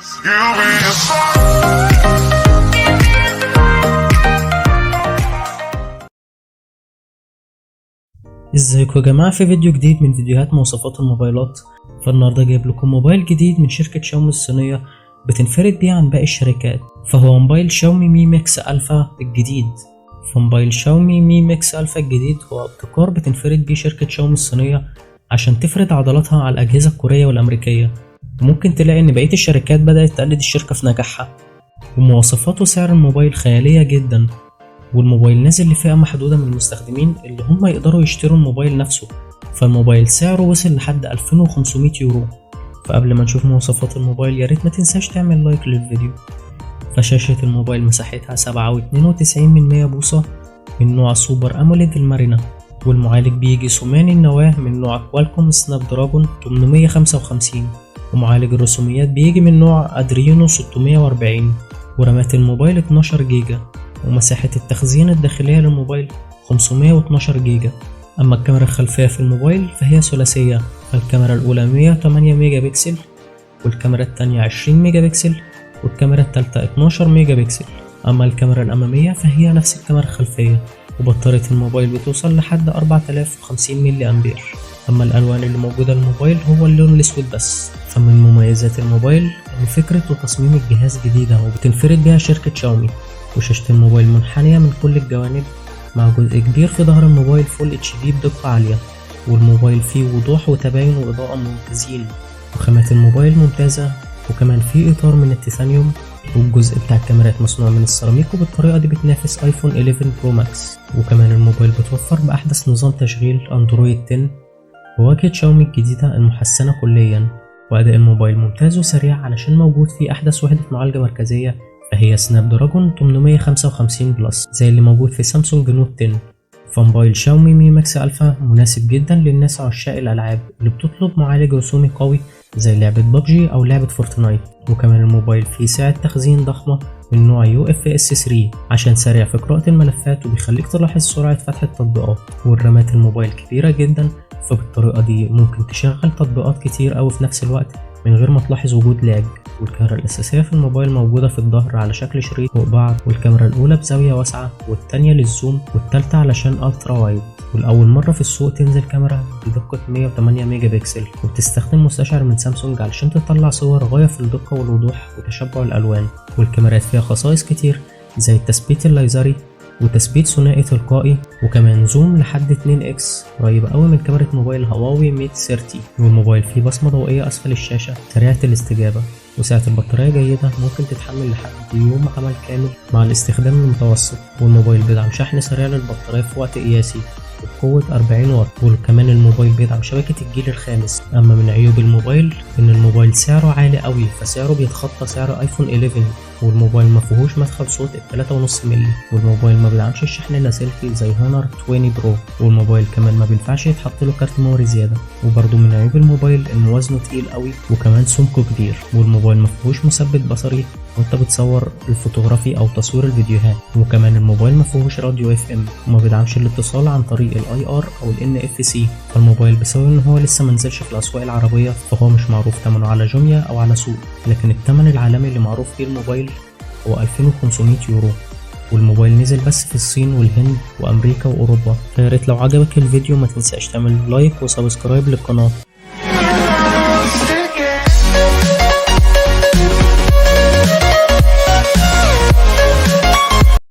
ازيكم يا جماعة في فيديو جديد من فيديوهات مواصفات الموبايلات. فالنهاردة جايب لكم موبايل جديد من شركة شاومي الصينية بتنفرد بيه عن باقي الشركات، فهو موبايل شاومي مي ميكس الفا الجديد. فموبايل شاومي مي ميكس الفا الجديد هو ابتكار بتنفرد بيه شركة شاومي الصينية عشان تفرد عضلاتها على الأجهزة الكورية والأمريكية، وممكن تلاقي إن بقية الشركات بدأت تقلد الشركة في نجاحها. ومواصفات وسعر الموبايل خيالية جدا، والموبايل نازل لفئة محدودة من المستخدمين اللي هم يقدروا يشتروا الموبايل نفسه، فالموبايل سعره وصل لحد 2500 يورو. فقبل ما نشوف مواصفات الموبايل ياريت ما تنساش تعمل لايك للفيديو. فشاشة الموبايل مساحتها 7.92 بوصة من نوع سوبر أموليد المارينا، والمعالج بيجي ثماني النواة من نوع كوالكوم سناب دراجون 855، ومعالج الرسوميات بيجي من نوع أدرينو 640، ورامات الموبايل 12 جيجا، ومساحة التخزين الداخلية للموبايل 512 جيجا. أما الكاميرا الخلفية في الموبايل فهي ثلاثية، فالكاميرا الأولى 108 ميجا بكسل، والكاميرا التانية 20 ميجا بكسل، والكاميرا التالتة 12 ميجا بكسل. أما الكاميرا الأمامية فهي نفس الكاميرا الخلفية، وبطارية الموبايل بتوصل لحد 4050 ملي أمبير. أما الألوان اللي موجودة للموبايل هو اللون الأسود بس. فمن مميزات الموبايل إن فكرة وتصميم الجهاز جديدة وبتنفرد بها شركة شاومي، وشاشة الموبايل منحنية من كل الجوانب مع جزء كبير في ظهر الموبايل فول اتش دي بدقة عالية، والموبايل فيه وضوح وتباين وإضاءة ممتازين، وخامات الموبايل ممتازة، وكمان فيه إطار من التيتانيوم، والجزء بتاع الكاميرات مصنوع من السيراميك، وبالطريقة دي بتنافس ايفون 11 برو ماكس. وكمان الموبايل بتوفر بأحدث نظام تشغيل اندرويد 10 بواجهة شاومي الجديدة المحسنة كليا. وأداء الموبايل ممتاز وسريع علشان موجود فيه أحدث وحدة معالجة مركزية، فهي سناب دراجون 855 بلس زي اللي موجود في سامسونج نوت 10. فموبايل شاومي مي ماكس الفا مناسب جدا للناس عشاق الالعاب اللي بتطلب معالج رسومي قوي زي لعبة ببجي او لعبة فورتنايت. وكمان الموبايل فيه سعة تخزين ضخمة من نوع UFS 3 عشان سريع في قراءة الملفات وبيخليك تلاحظ سرعة فتح التطبيقات. والرامات الموبايل كبيرة جدا، فبالطريقة دي ممكن تشغل تطبيقات كتير اوي في نفس الوقت من غير ما تلاحظ وجود لاج. والكاميرا الأساسية في الموبايل موجودة في الظهر على شكل شريط فوق بعض، والكاميرا الأولى بزاوية واسعة، والتانية للزوم، والتالتة علشان ألترا وايد. والأول مرة في السوق تنزل كاميرا بدقة 108 ميجا بكسل، وبتستخدم مستشعر من سامسونج علشان تطلع صور غاية في الدقة والوضوح وتشبع الألوان. والكاميرات فيها خصائص كتير زي التثبيت الليزري وتثبيت ثنائي تلقائي، وكمان زوم لحد 2x قريبة قوي من كاميرا موبايل هواوي ميت 30. والموبايل فيه بصمة ضوئية أسفل الشاشة سريعة الاستجابة، وسعة البطارية جيدة ممكن تتحمل لحد يوم عمل كامل مع الاستخدام المتوسط. والموبايل بيدعم شحن سريع للبطارية في وقت قياسي بقوة 40 واط، وكمان الموبايل بيدعم شبكة الجيل الخامس. أما من عيوب الموبايل إن الموبايل سعره عالي قوي، فسعره بيتخطى سعر ايفون 11، والموبايل مفيهوش مدخل صوت 3.5 مللي، والموبايل ما بيدعمش الشحن اللاسلكي زي هونر 20 برو، والموبايل كمان ما بينفعش يتحط له كارت ميموري زيادة. وبرده من عيوب الموبايل إن وزنه تقيل قوي وكمان سمكه كبير، والموبايل مفيهوش مثبت بصري وانت بتصور الفوتوغرافي او تصوير الفيديوهات، وكمان الموبايل مفيهوش راديو FM، وما بيدعمش الاتصال عن طريق IR او NFC. فالموبايل بسبب ان هو لسه منزلش في الاسواق العربية فهو مش معروف ثمنه على جوميا او على سوق، لكن الثمن العالمي اللي معروف فيه الموبايل هو 2500 يورو. والموبايل نزل بس في الصين والهند وامريكا واوروبا. فياريت لو عجبك الفيديو ما تنساش تعمل لايك وسبسكرايب للقناة.